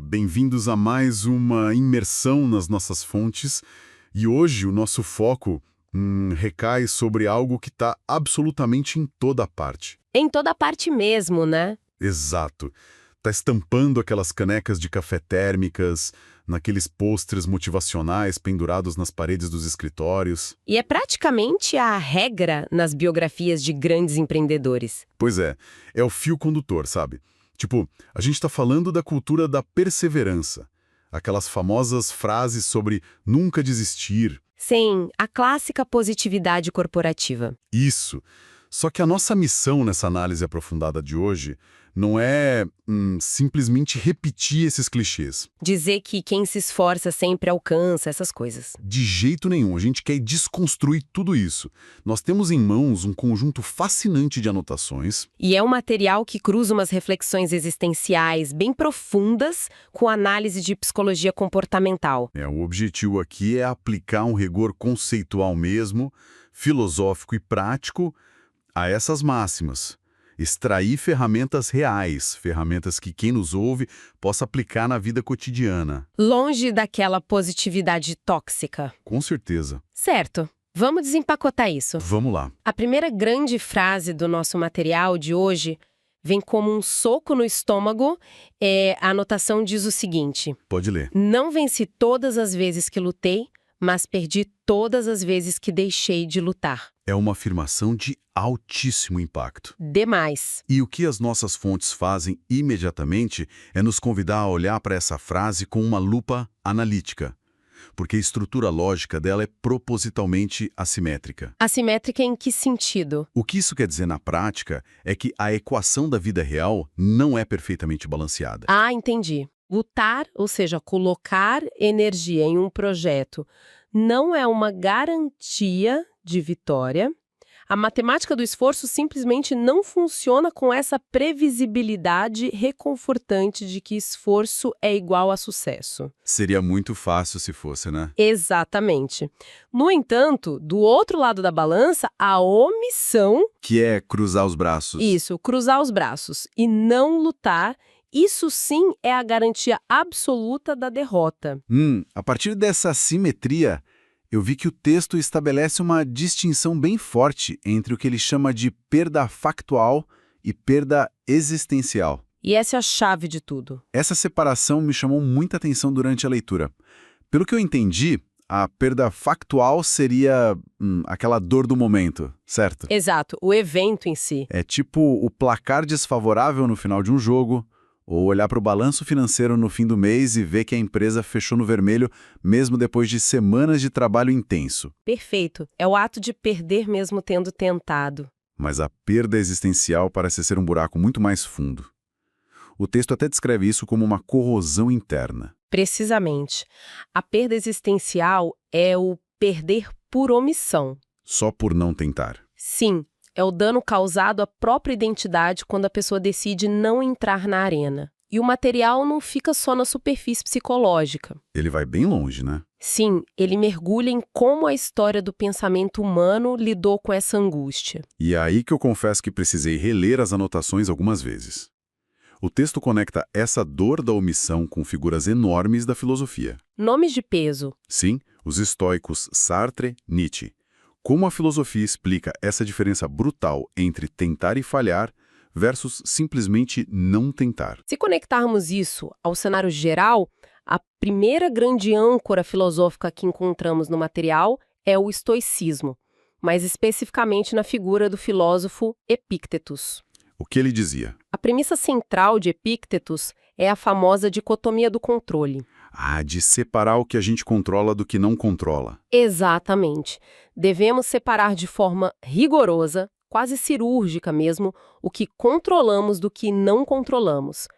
Bem-vindos a mais uma imersão nas nossas fontes e hoje o nosso foco recai sobre algo que está absolutamente em toda parte. Em toda parte mesmo, né? Exato. Está estampando aquelas canecas de café térmicas, naqueles pôsteres motivacionais pendurados nas paredes dos escritórios. E é praticamente a regra nas biografias de grandes empreendedores. Pois é o fio condutor, sabe? Tipo, a gente está falando da cultura da perseverança. Aquelas famosas frases sobre nunca desistir. Sim, a clássica positividade corporativa. Isso. Só que a nossa missão nessa análise aprofundada de hoje não é simplesmente repetir esses clichês. Dizer que quem se esforça sempre alcança essas coisas. De jeito nenhum, a gente quer desconstruir tudo isso. Nós temos em mãos um conjunto fascinante de anotações. E é um material que cruza umas reflexões existenciais bem profundas com análise de psicologia comportamental. O objetivo aqui é aplicar um rigor conceitual mesmo, filosófico e prático, a essas máximas. Extrair ferramentas reais, ferramentas que quem nos ouve possa aplicar na vida cotidiana. Longe daquela positividade tóxica. Com certeza. Certo. Vamos desempacotar isso. Vamos lá. A primeira grande frase do nosso material de hoje vem como um soco no estômago. A anotação diz o seguinte: Pode ler. não venci todas as vezes que lutei, mas perdi todas as vezes que deixei de lutar. É uma afirmação de altíssimo impacto. Demais. E o que as nossas fontes fazem imediatamente é nos convidar a olhar para essa frase com uma lupa analítica, porque a estrutura lógica dela é propositalmente assimétrica. Assimétrica em que sentido? O que isso quer dizer na prática é que a equação da vida real não é perfeitamente balanceada. Ah, entendi. Lutar, ou seja, colocar energia em um projeto, não é uma garantia de vitória. A matemática do esforço simplesmente não funciona com essa previsibilidade reconfortante de que esforço é igual a sucesso. Seria muito fácil se fosse, né? Exatamente. No entanto, do outro lado da balança, a omissão... Que é cruzar os braços. Isso, cruzar os braços e não lutar. Isso sim é a garantia absoluta da derrota. A partir dessa simetria, eu vi que o texto estabelece uma distinção bem forte entre o que ele chama de perda factual e perda existencial. E essa é a chave de tudo. Essa separação me chamou muita atenção durante a leitura. Pelo que eu entendi, a perda factual seria aquela dor do momento, certo? Exato, o evento em si. É tipo o placar desfavorável no final de um jogo, ou olhar para o balanço financeiro no fim do mês e ver que a empresa fechou no vermelho mesmo depois de semanas de trabalho intenso. Perfeito. É o ato de perder mesmo tendo tentado. Mas a perda existencial parece ser um buraco muito mais fundo. O texto até descreve isso como uma corrosão interna. Precisamente. A perda existencial é o perder por omissão. Só por não tentar. Sim. É o dano causado à própria identidade quando a pessoa decide não entrar na arena. E o material não fica só na superfície psicológica. Ele vai bem longe, né? Sim, ele mergulha em como a história do pensamento humano lidou com essa angústia. E é aí que eu confesso que precisei reler as anotações algumas vezes. O texto conecta essa dor da omissão com figuras enormes da filosofia. Nomes de peso. Sim, os estoicos Sartre, Nietzsche. Como a filosofia explica essa diferença brutal entre tentar e falhar versus simplesmente não tentar? Se conectarmos isso ao cenário geral, a primeira grande âncora filosófica que encontramos no material é o estoicismo, mais especificamente na figura do filósofo Epíctetos. O que ele dizia? A premissa central de Epíctetos é a famosa dicotomia do controle. De separar o que a gente controla do que não controla. Exatamente. Devemos separar de forma rigorosa, quase cirúrgica mesmo, o que controlamos do que não controlamos.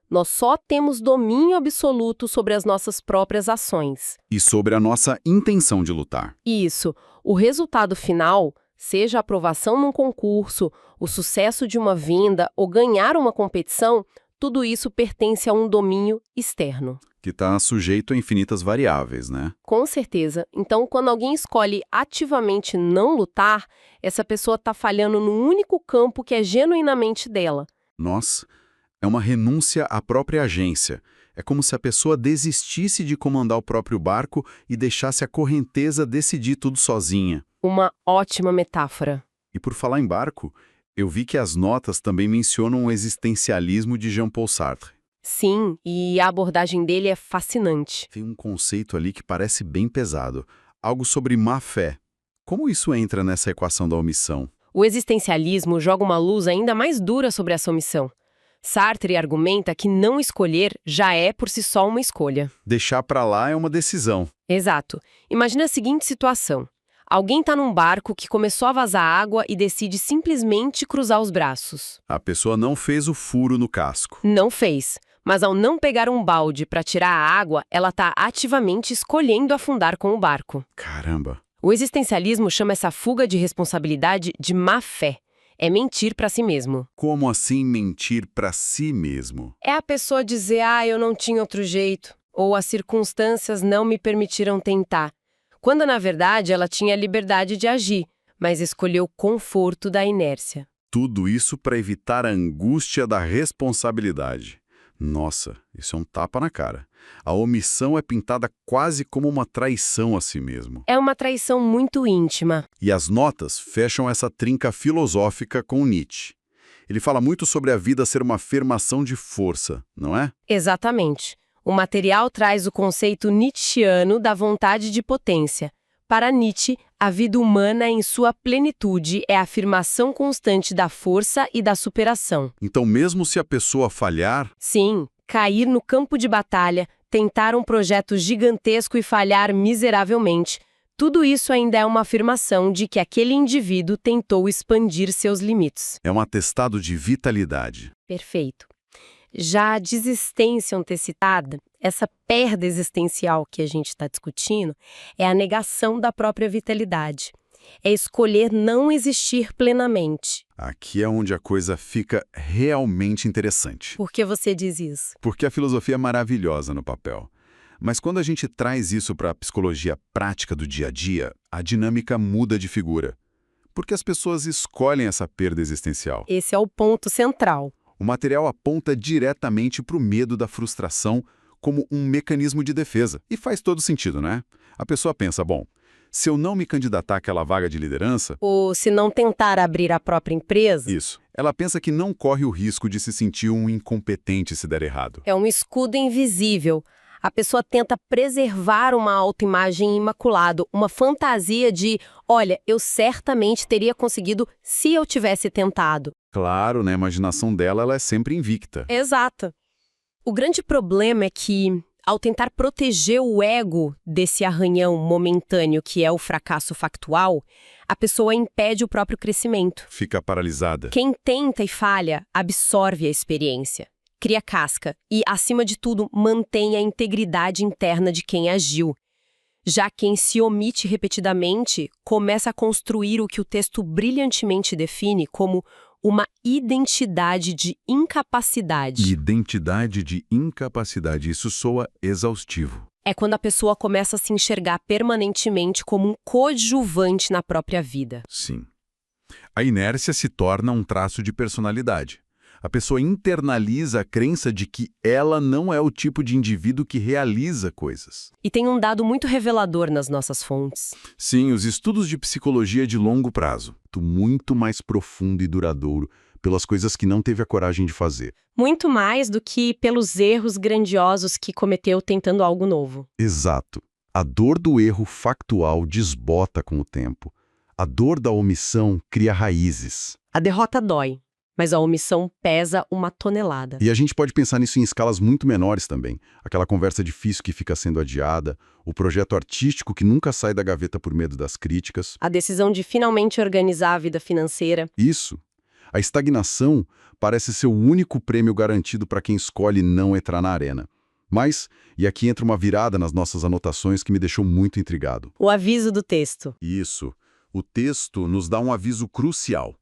Nós só temos domínio absoluto sobre as nossas próprias ações. E sobre a nossa intenção de lutar. Isso. O resultado final, seja a aprovação num concurso, o sucesso de uma venda ou ganhar uma competição, tudo isso pertence a um domínio externo. Que está sujeito a infinitas variáveis, né? Com certeza. Então, quando alguém escolhe ativamente não lutar, essa pessoa está falhando no único campo que é genuinamente dela. Nossa, é uma renúncia à própria agência. É como se a pessoa desistisse de comandar o próprio barco e deixasse a correnteza decidir tudo sozinha. Uma ótima metáfora. E por falar em barco, eu vi que as notas também mencionam o existencialismo de Jean-Paul Sartre. Sim, e a abordagem dele é fascinante. Tem um conceito ali que parece bem pesado, algo sobre má-fé. Como isso entra nessa equação da omissão? O existencialismo joga uma luz ainda mais dura sobre essa omissão. Sartre argumenta que não escolher já é por si só uma escolha. Deixar pra lá é uma decisão. Exato. Imagina a seguinte situação. Alguém está num barco que começou a vazar água e decide simplesmente cruzar os braços. A pessoa não fez o furo no casco. Não fez. Mas ao não pegar um balde para tirar a água, ela está ativamente escolhendo afundar com o barco. Caramba! O existencialismo chama essa fuga de responsabilidade de má-fé. É mentir para si mesmo. Como assim mentir pra si mesmo? É a pessoa dizer, eu não tinha outro jeito, ou as circunstâncias não me permitiram tentar, quando na verdade ela tinha a liberdade de agir, mas escolheu o conforto da inércia. Tudo isso para evitar a angústia da responsabilidade. Nossa, isso é um tapa na cara. A omissão é pintada quase como uma traição a si mesmo. É uma traição muito íntima. E as notas fecham essa trinca filosófica com Nietzsche. Ele fala muito sobre a vida ser uma afirmação de força, não é? Exatamente. O material traz o conceito nietzschiano da vontade de potência. Para Nietzsche, a vida humana em sua plenitude é a afirmação constante da força e da superação. Então, mesmo se a pessoa falhar, Sim, cair no campo de batalha, tentar um projeto gigantesco e falhar miseravelmente, tudo isso ainda é uma afirmação de que aquele indivíduo tentou expandir seus limites. é um atestado de vitalidade. Perfeito. Já a desistência antecipada, essa perda existencial que a gente está discutindo, é a negação da própria vitalidade. É escolher não existir plenamente. Aqui é onde a coisa fica realmente interessante. Por que você diz isso? Porque a filosofia é maravilhosa no papel. Mas quando a gente traz isso para a psicologia prática do dia a dia, a dinâmica muda de figura. Porque as pessoas escolhem essa perda existencial. Esse é o ponto central. O material aponta diretamente para o medo da frustração como um mecanismo de defesa. E faz todo sentido, né? A pessoa pensa, bom, se eu não me candidatar àquela vaga de liderança... Ou se não tentar abrir a própria empresa, Isso. Ela pensa que não corre o risco de se sentir um incompetente se der errado. é um escudo invisível. A pessoa tenta preservar uma autoimagem imaculada, uma fantasia de, olha, eu certamente teria conseguido se eu tivesse tentado. Claro, na imaginação dela, ela é sempre invicta. Exato. O grande problema é que, ao tentar proteger o ego desse arranhão momentâneo que é o fracasso factual, a pessoa impede o próprio crescimento. Fica paralisada. Quem tenta e falha, absorve a experiência, cria casca e, acima de tudo, mantém a integridade interna de quem agiu. Já quem se omite repetidamente começa a construir o que o texto brilhantemente define como uma identidade de incapacidade. Identidade de incapacidade. Isso soa exaustivo. É quando a pessoa começa a se enxergar permanentemente como um coadjuvante na própria vida. Sim. A inércia se torna um traço de personalidade. A pessoa internaliza a crença de que ela não é o tipo de indivíduo que realiza coisas. E tem um dado muito revelador nas nossas fontes. Sim, os estudos de psicologia de longo prazo, muito mais profundo e duradouro, pelas coisas que não teve a coragem de fazer. Muito mais do que pelos erros grandiosos que cometeu tentando algo novo. Exato. A dor do erro factual desbota com o tempo. A dor da omissão cria raízes. A derrota dói, mas a omissão pesa uma tonelada. E a gente pode pensar nisso em escalas muito menores também. Aquela conversa difícil que fica sendo adiada, o projeto artístico que nunca sai da gaveta por medo das críticas. A decisão de finalmente organizar a vida financeira. Isso. A estagnação parece ser o único prêmio garantido para quem escolhe não entrar na arena. Mas, e aqui entra uma virada nas nossas anotações que me deixou muito intrigado. O aviso do texto. Isso. O texto nos dá um aviso crucial.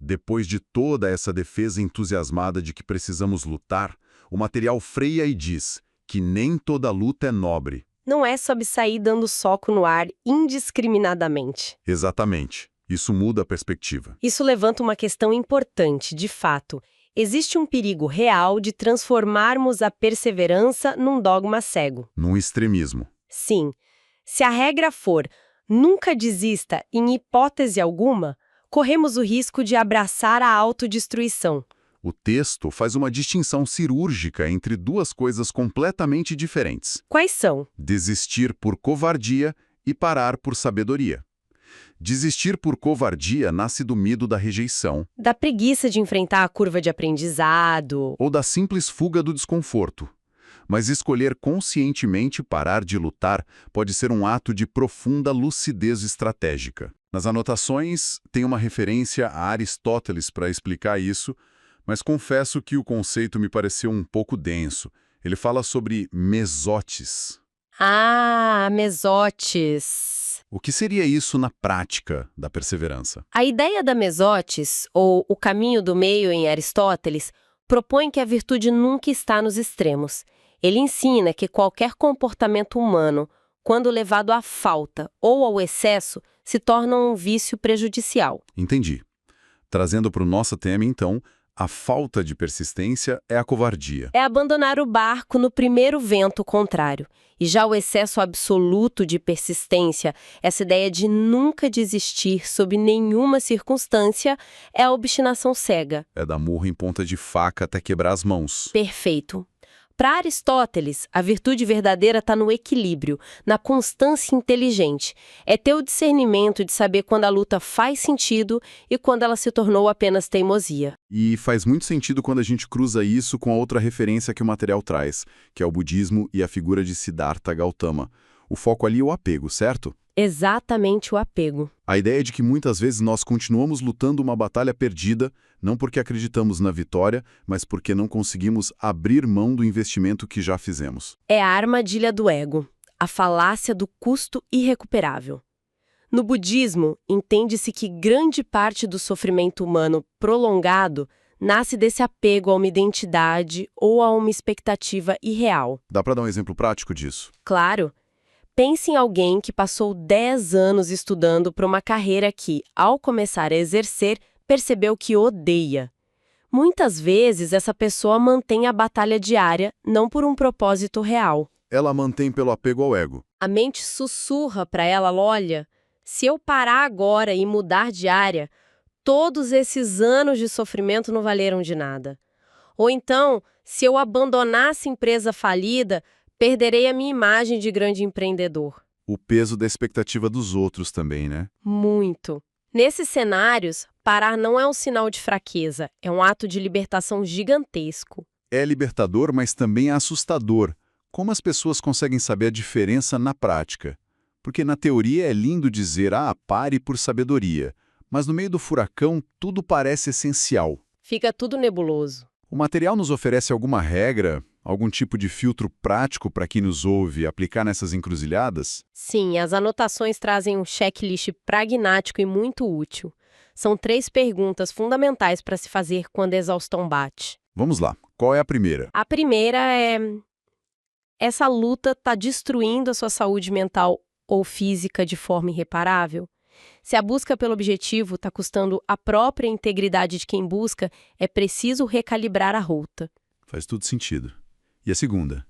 Depois de toda essa defesa entusiasmada de que precisamos lutar, o material freia e diz que nem toda luta é nobre. Não é sobre sair dando soco no ar indiscriminadamente. Exatamente. Isso muda a perspectiva. Isso levanta uma questão importante, de fato. existe um perigo real de transformarmos a perseverança num dogma cego. Num extremismo. Sim, se a regra for nunca desista em hipótese alguma, corremos o risco de abraçar a autodestruição. O texto faz uma distinção cirúrgica entre duas coisas completamente diferentes: Quais são? desistir por covardia e parar por sabedoria. Desistir por covardia nasce do medo da rejeição Da preguiça de enfrentar a curva de aprendizado. ou da simples fuga do desconforto. Mas escolher conscientemente parar de lutar pode ser um ato de profunda lucidez estratégica. Nas anotações, tem uma referência a Aristóteles para explicar isso, mas confesso que o conceito me pareceu um pouco denso. Ele fala sobre mesotes. Ah, mesotes. O que seria isso na prática da perseverança? A ideia da mesotes, ou o caminho do meio em Aristóteles, propõe que a virtude nunca está nos extremos. Ele ensina que qualquer comportamento humano, quando levado à falta ou ao excesso, se torna um vício prejudicial. Entendi. Trazendo para o nosso tema, então, a falta de persistência é a covardia. É abandonar o barco no primeiro vento contrário. E já o excesso absoluto de persistência, essa ideia de nunca desistir sob nenhuma circunstância, é a obstinação cega. É dar murro em ponta de faca até quebrar as mãos. Perfeito. Para Aristóteles, a virtude verdadeira está no equilíbrio, na constância inteligente. É ter o discernimento de saber quando a luta faz sentido e quando ela se tornou apenas teimosia. E faz muito sentido quando a gente cruza isso com a outra referência que o material traz, que é o budismo e a figura de Siddhartha Gautama. O foco ali é o apego, certo? Exatamente o apego. A ideia de que muitas vezes nós continuamos lutando uma batalha perdida, não porque acreditamos na vitória, mas porque não conseguimos abrir mão do investimento que já fizemos. É a armadilha do ego, a falácia do custo irrecuperável. No budismo, entende-se que grande parte do sofrimento humano prolongado nasce desse apego a uma identidade ou a uma expectativa irreal. Dá para dar um exemplo prático disso? Claro. Pense em alguém que passou 10 anos estudando para uma carreira que, ao começar a exercer, percebeu que odeia. Muitas vezes, essa pessoa mantém a batalha diária, não por um propósito real. Ela mantém pelo apego ao ego. A mente sussurra para ela, olha, se eu parar agora e mudar de área, todos esses anos de sofrimento não valeram de nada. Ou então, se eu abandonar essa empresa falida, perderei a minha imagem de grande empreendedor. O peso da expectativa dos outros também, né? Muito. Nesses cenários, parar não é um sinal de fraqueza, é um ato de libertação gigantesco. É libertador, mas também é assustador. Como as pessoas conseguem saber a diferença na prática? Porque na teoria é lindo dizer, pare por sabedoria. Mas no meio do furacão, tudo parece essencial. Fica tudo nebuloso. O material nos oferece alguma regra, algum tipo de filtro prático para quem nos ouve aplicar nessas encruzilhadas? Sim, as anotações trazem um checklist pragmático e muito útil. São 3 perguntas fundamentais para se fazer quando a exaustão bate. Vamos lá. Qual é a primeira? A primeira é: essa luta está destruindo a sua saúde mental ou física de forma irreparável? Se a busca pelo objetivo está custando a própria integridade de quem busca, é preciso recalibrar a rota. Faz tudo sentido. E a segunda?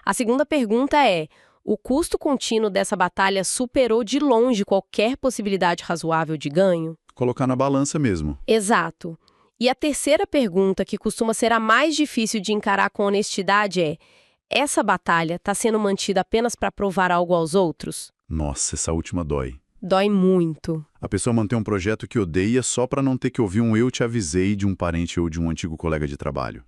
A segunda pergunta é: o custo contínuo dessa batalha superou de longe qualquer possibilidade razoável de ganho? Colocar na balança mesmo. Exato. E a terceira pergunta, que costuma ser a mais difícil de encarar com honestidade, é: essa batalha está sendo mantida apenas para provar algo aos outros? Nossa, essa última dói. Dói muito. A pessoa mantém um projeto que odeia só para não ter que ouvir um "eu te avisei" de um parente ou de um antigo colega de trabalho.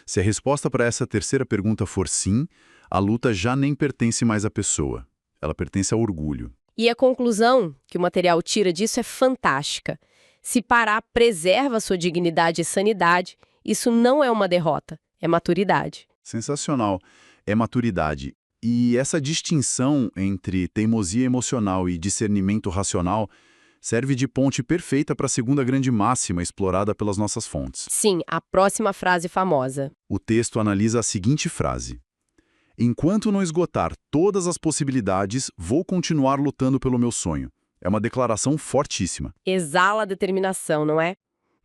Se a resposta para essa terceira pergunta for sim, a luta já nem pertence mais à pessoa. Ela pertence ao orgulho. E a conclusão que o material tira disso é fantástica. Se parar preserva sua dignidade e sanidade, isso não é uma derrota, é maturidade. Sensacional. É maturidade. E essa distinção entre teimosia emocional e discernimento racional serve de ponte perfeita para a segunda grande máxima explorada pelas nossas fontes. Sim, a próxima frase famosa. O texto analisa a seguinte frase: enquanto não esgotar todas as possibilidades, vou continuar lutando pelo meu sonho. É uma declaração fortíssima. Exala a determinação, não é?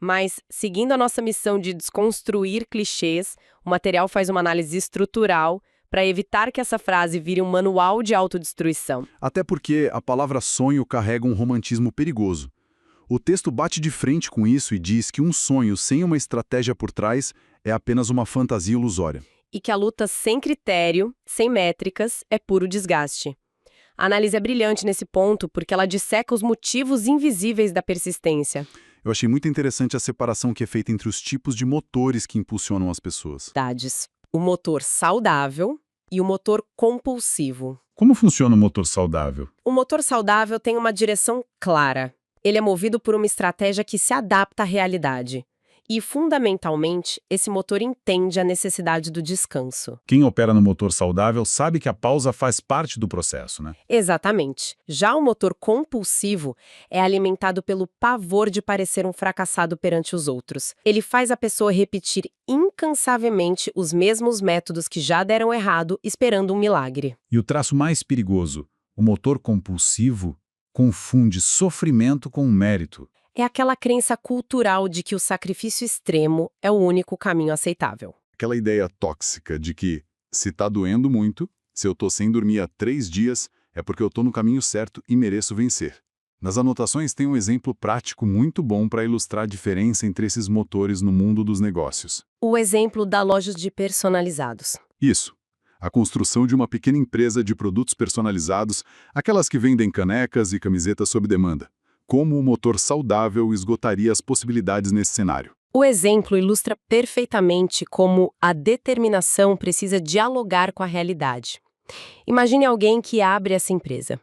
Mas, seguindo a nossa missão de desconstruir clichês, o material faz uma análise estrutural para evitar que essa frase vire um manual de autodestruição. Até porque a palavra sonho carrega um romantismo perigoso. O texto bate de frente com isso e diz que um sonho sem uma estratégia por trás é apenas uma fantasia ilusória. E que a luta sem critério, sem métricas, é puro desgaste. A análise é brilhante nesse ponto porque ela disseca os motivos invisíveis da persistência. Eu achei muito interessante a separação que é feita entre os tipos de motores que impulsionam as pessoas. O motor saudável e o motor compulsivo. Como funciona o motor saudável? O motor saudável tem uma direção clara. Ele é movido por uma estratégia que se adapta à realidade. E, fundamentalmente, esse motor entende a necessidade do descanso. Quem opera no motor saudável sabe que a pausa faz parte do processo, né? Exatamente. Já o motor compulsivo é alimentado pelo pavor de parecer um fracassado perante os outros. Ele faz a pessoa repetir incansavelmente os mesmos métodos que já deram errado, esperando um milagre. E o traço mais perigoso, o motor compulsivo, confunde sofrimento com mérito. É aquela crença cultural de que o sacrifício extremo é o único caminho aceitável. Aquela ideia tóxica de que, se tá doendo muito, se eu tô sem dormir há 3 dias, é porque eu tô no caminho certo e mereço vencer. Nas anotações tem um exemplo prático muito bom para ilustrar a diferença entre esses motores no mundo dos negócios. O exemplo da loja de personalizados. Isso. A construção de uma pequena empresa de produtos personalizados, aquelas que vendem canecas e camisetas sob demanda. Como o motor saudável esgotaria as possibilidades nesse cenário. O exemplo ilustra perfeitamente como a determinação precisa dialogar com a realidade. Imagine alguém que abre essa empresa.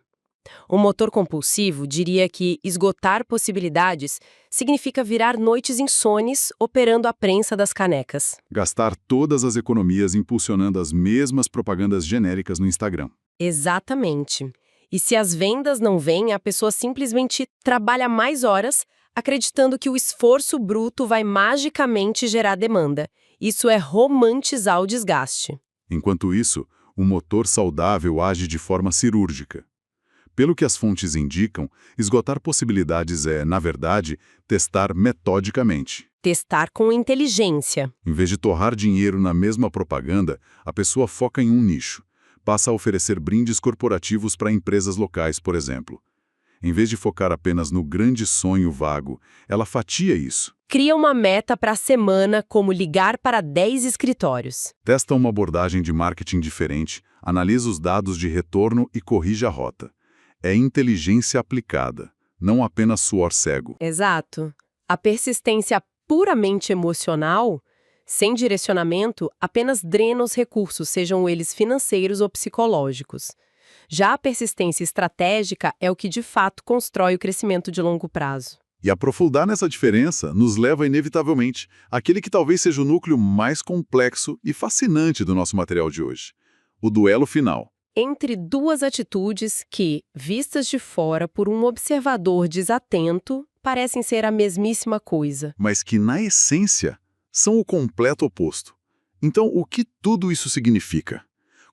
O motor compulsivo diria que esgotar possibilidades significa virar noites insones operando a prensa das canecas. Gastar todas as economias impulsionando as mesmas propagandas genéricas no Instagram. Exatamente. E se as vendas não vêm, a pessoa simplesmente trabalha mais horas, acreditando que o esforço bruto vai magicamente gerar demanda. Isso é romantizar o desgaste. Enquanto isso, o motor saudável age de forma cirúrgica. Pelo que as fontes indicam, esgotar possibilidades é, na verdade, testar metodicamente. Testar com inteligência. Em vez de torrar dinheiro na mesma propaganda, a pessoa foca em um nicho. Passa a oferecer brindes corporativos para empresas locais, por exemplo. Em vez de focar apenas no grande sonho vago, ela fatia isso. Cria uma meta para a semana, como ligar para 10 escritórios. Testa uma abordagem de marketing diferente, analisa os dados de retorno e corrige a rota. É inteligência aplicada, não apenas suor cego. Exato. A persistência puramente emocional, sem direcionamento, apenas drena os recursos, sejam eles financeiros ou psicológicos. Já a persistência estratégica é o que de fato constrói o crescimento de longo prazo. E aprofundar nessa diferença nos leva inevitavelmente àquele que talvez seja o núcleo mais complexo e fascinante do nosso material de hoje: o duelo final. Entre duas atitudes que, vistas de fora por um observador desatento, parecem ser a mesmíssima coisa. Mas que, na essência, são o completo oposto. Então, o que tudo isso significa?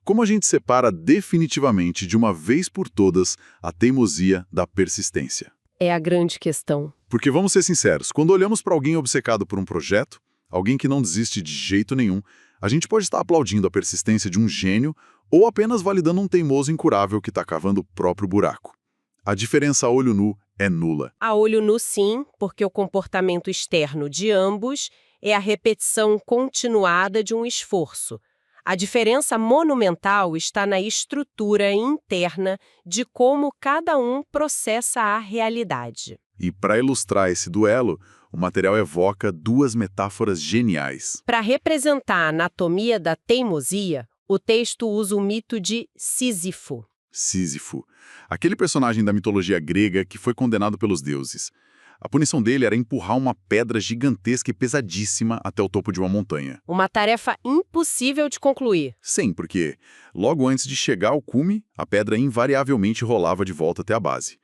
Como a gente separa definitivamente, de uma vez por todas, a teimosia da persistência? É a grande questão. Porque, vamos ser sinceros, quando olhamos para alguém obcecado por um projeto, alguém que não desiste de jeito nenhum, a gente pode estar aplaudindo a persistência de um gênio ou apenas validando um teimoso incurável que está cavando o próprio buraco. A diferença a olho nu é nula. A olho nu, sim, porque o comportamento externo de ambos é a repetição continuada de um esforço. A diferença monumental está na estrutura interna de como cada um processa a realidade. E para ilustrar esse duelo, o material evoca duas metáforas geniais. Para representar a anatomia da teimosia, o texto usa o mito de Sísifo. Sísifo, aquele personagem da mitologia grega que foi condenado pelos deuses. A punição dele era empurrar uma pedra gigantesca e pesadíssima até o topo de uma montanha. Uma tarefa impossível de concluir. Sim, porque logo antes de chegar ao cume, a pedra invariavelmente rolava de volta até a base.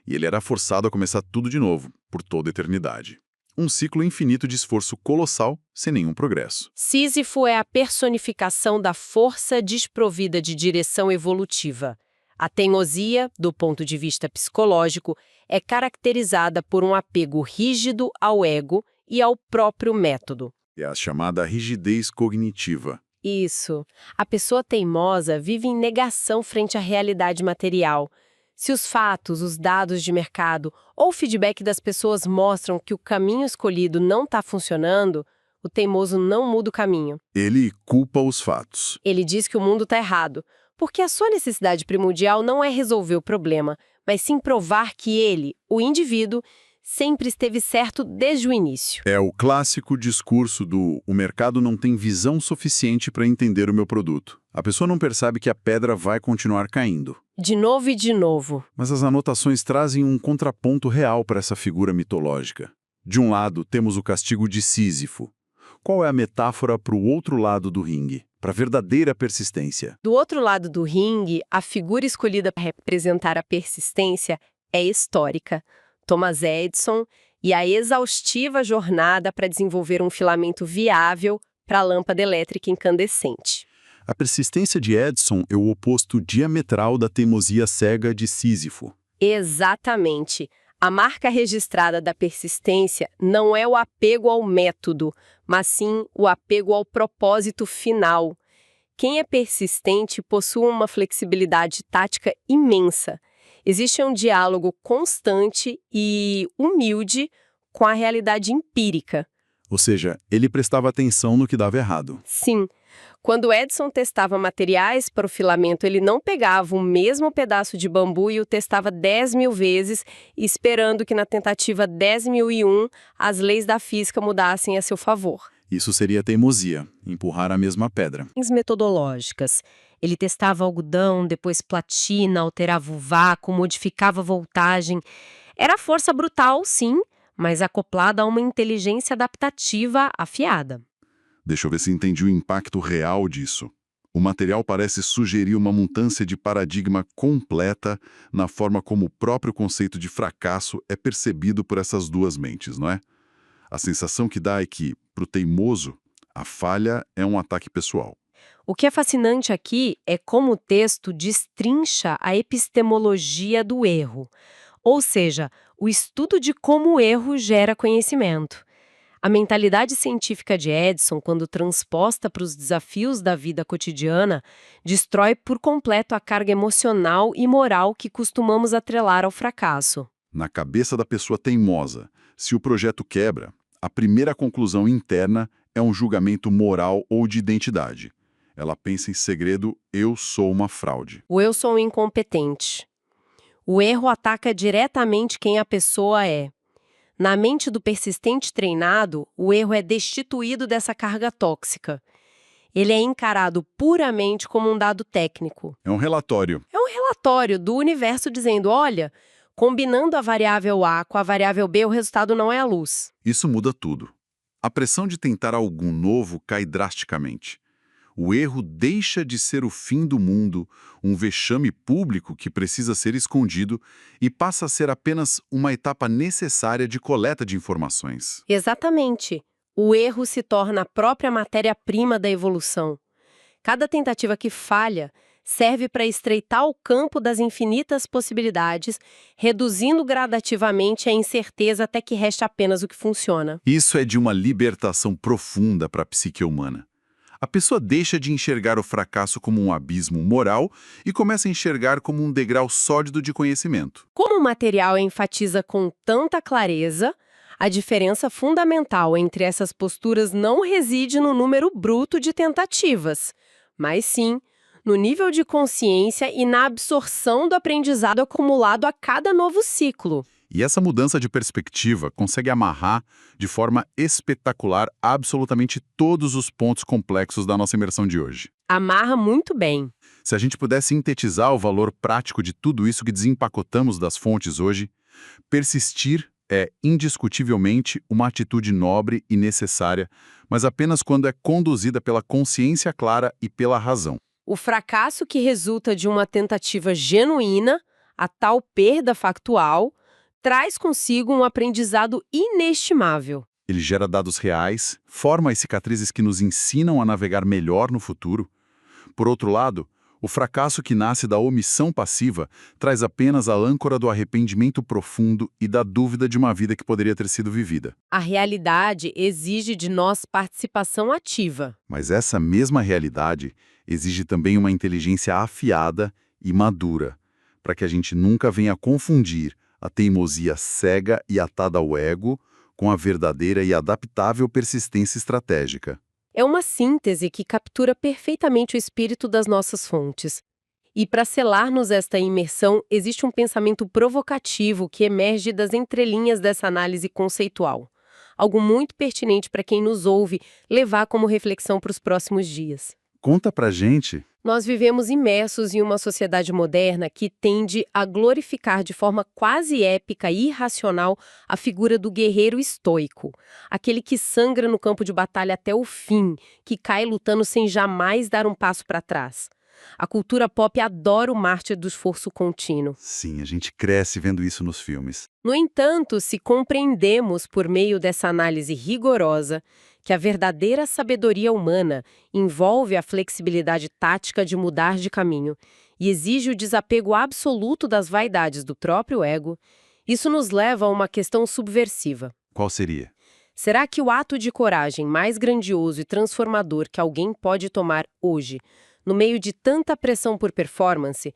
E ele era forçado a começar tudo de novo, por toda a eternidade. Um ciclo infinito de esforço colossal, sem nenhum progresso. Sísifo é a personificação da força desprovida de direção evolutiva. A teimosia, do ponto de vista psicológico, é caracterizada por um apego rígido ao ego e ao próprio método. É a chamada rigidez cognitiva. Isso. A pessoa teimosa vive em negação frente à realidade material. Se os fatos, os dados de mercado ou o feedback das pessoas mostram que o caminho escolhido não está funcionando, o teimoso não muda o caminho. Ele culpa os fatos. Ele diz que o mundo está errado, porque a sua necessidade primordial não é resolver o problema, mas sim provar que ele, o indivíduo, sempre esteve certo desde o início. É o clássico discurso do "o mercado não tem visão suficiente para entender o meu produto". A pessoa não percebe que a pedra vai continuar caindo. De novo e de novo. Mas as anotações trazem um contraponto real para essa figura mitológica. De um lado, temos o castigo de Sísifo. Qual é a metáfora para o outro lado do ringue? Para a verdadeira persistência. Do outro lado do ringue, a figura escolhida para representar a persistência é histórica. Thomas Edison e a exaustiva jornada para desenvolver um filamento viável para a lâmpada elétrica incandescente. A persistência de Edison é o oposto diametral da teimosia cega de Sísifo. Exatamente. A marca registrada da persistência não é o apego ao método, mas sim o apego ao propósito final. Quem é persistente possui uma flexibilidade tática imensa. Existe um diálogo constante e humilde com a realidade empírica. Ou seja, ele prestava atenção no que dava errado. Sim. Quando Edison testava materiais para o filamento, ele não pegava o mesmo pedaço de bambu e o testava 10.000 vezes, esperando que na tentativa 10.001 as leis da física mudassem a seu favor. Isso seria teimosia, empurrar a mesma pedra. Metodológicas. Ele testava algodão, depois platina, alterava o vácuo, modificava a voltagem. Era força brutal, sim, mas acoplada a uma inteligência adaptativa afiada. Deixa eu ver se entendi o impacto real disso. O material parece sugerir uma mudança de paradigma completa na forma como o próprio conceito de fracasso é percebido por essas duas mentes, não é? A sensação que dá é que, para o teimoso, a falha é um ataque pessoal. O que é fascinante aqui é como o texto destrincha a epistemologia do erro, ou seja, o estudo de como o erro gera conhecimento. A mentalidade científica de Edison, quando transposta para os desafios da vida cotidiana, destrói por completo a carga emocional e moral que costumamos atrelar ao fracasso. Na cabeça da pessoa teimosa, se o projeto quebra, a primeira conclusão interna é um julgamento moral ou de identidade. Ela pensa em segredo, eu sou uma fraude. O eu sou um incompetente. O erro ataca diretamente quem a pessoa é. Na mente do persistente treinado, o erro é destituído dessa carga tóxica. Ele é encarado puramente como um dado técnico. É um relatório. É um relatório do universo dizendo, olha, combinando a variável A com a variável B, o resultado não é a luz. Isso muda tudo. A pressão de tentar algo novo cai drasticamente. O erro deixa de ser o fim do mundo, um vexame público que precisa ser escondido, e passa a ser apenas uma etapa necessária de coleta de informações. Exatamente. O erro se torna a própria matéria-prima da evolução. Cada tentativa que falha serve para estreitar o campo das infinitas possibilidades, reduzindo gradativamente a incerteza até que reste apenas o que funciona. Isso é de uma libertação profunda para a psique humana. A pessoa deixa de enxergar o fracasso como um abismo moral e começa a enxergar como um degrau sólido de conhecimento. Como o material enfatiza com tanta clareza, a diferença fundamental entre essas posturas não reside no número bruto de tentativas, mas sim no nível de consciência e na absorção do aprendizado acumulado a cada novo ciclo. E essa mudança de perspectiva consegue amarrar de forma espetacular absolutamente todos os pontos complexos da nossa imersão de hoje. Amarra muito bem. Se a gente puder sintetizar o valor prático de tudo isso que desempacotamos das fontes hoje, persistir é indiscutivelmente uma atitude nobre e necessária, mas apenas quando é conduzida pela consciência clara e pela razão. O fracasso que resulta de uma tentativa genuína, a tal perda factual, traz consigo um aprendizado inestimável. Ele gera dados reais, forma as cicatrizes que nos ensinam a navegar melhor no futuro. Por outro lado, O fracasso que nasce da omissão passiva traz apenas a âncora do arrependimento profundo e da dúvida de uma vida que poderia ter sido vivida. A realidade exige de nós participação ativa. Mas essa mesma realidade exige também uma inteligência afiada e madura, para que a gente nunca venha confundir a teimosia cega e atada ao ego com a verdadeira e adaptável persistência estratégica. É uma síntese que captura perfeitamente o espírito das nossas fontes. E para selar-nos esta imersão, existe um pensamento provocativo que emerge das entrelinhas dessa análise conceitual. Algo muito pertinente para quem nos ouve levar como reflexão para os próximos dias. Conta pra gente. Nós vivemos imersos em uma sociedade moderna que tende a glorificar de forma quase épica e irracional a figura do guerreiro estoico, aquele que sangra no campo de batalha até o fim, que cai lutando sem jamais dar um passo para trás. A cultura pop adora o mártir do esforço contínuo. Sim, a gente cresce vendo isso nos filmes. No entanto, se compreendemos por meio dessa análise rigorosa que a verdadeira sabedoria humana envolve a flexibilidade tática de mudar de caminho e exige o desapego absoluto das vaidades do próprio ego, isso nos leva a uma questão subversiva. Qual seria? Será que o ato de coragem mais grandioso e transformador que alguém pode tomar hoje, no meio de tanta pressão por performance,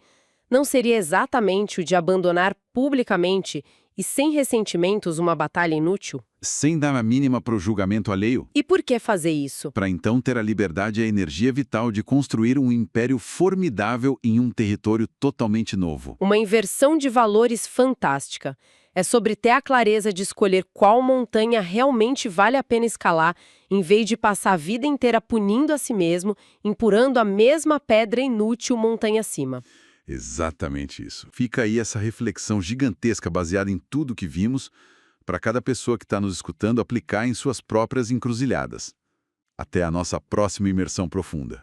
não seria exatamente o de abandonar publicamente e sem ressentimentos uma batalha inútil? Sem dar a mínima para o julgamento alheio? E por que fazer isso? Para então ter a liberdade e a energia vital de construir um império formidável em um território totalmente novo. Uma inversão de valores fantástica. É sobre ter a clareza de escolher qual montanha realmente vale a pena escalar, em vez de passar a vida inteira punindo a si mesmo, empurrando a mesma pedra inútil montanha acima. Exatamente isso. Fica aí essa reflexão gigantesca baseada em tudo que vimos, para cada pessoa que está nos escutando aplicar em suas próprias encruzilhadas. Até a nossa próxima imersão profunda.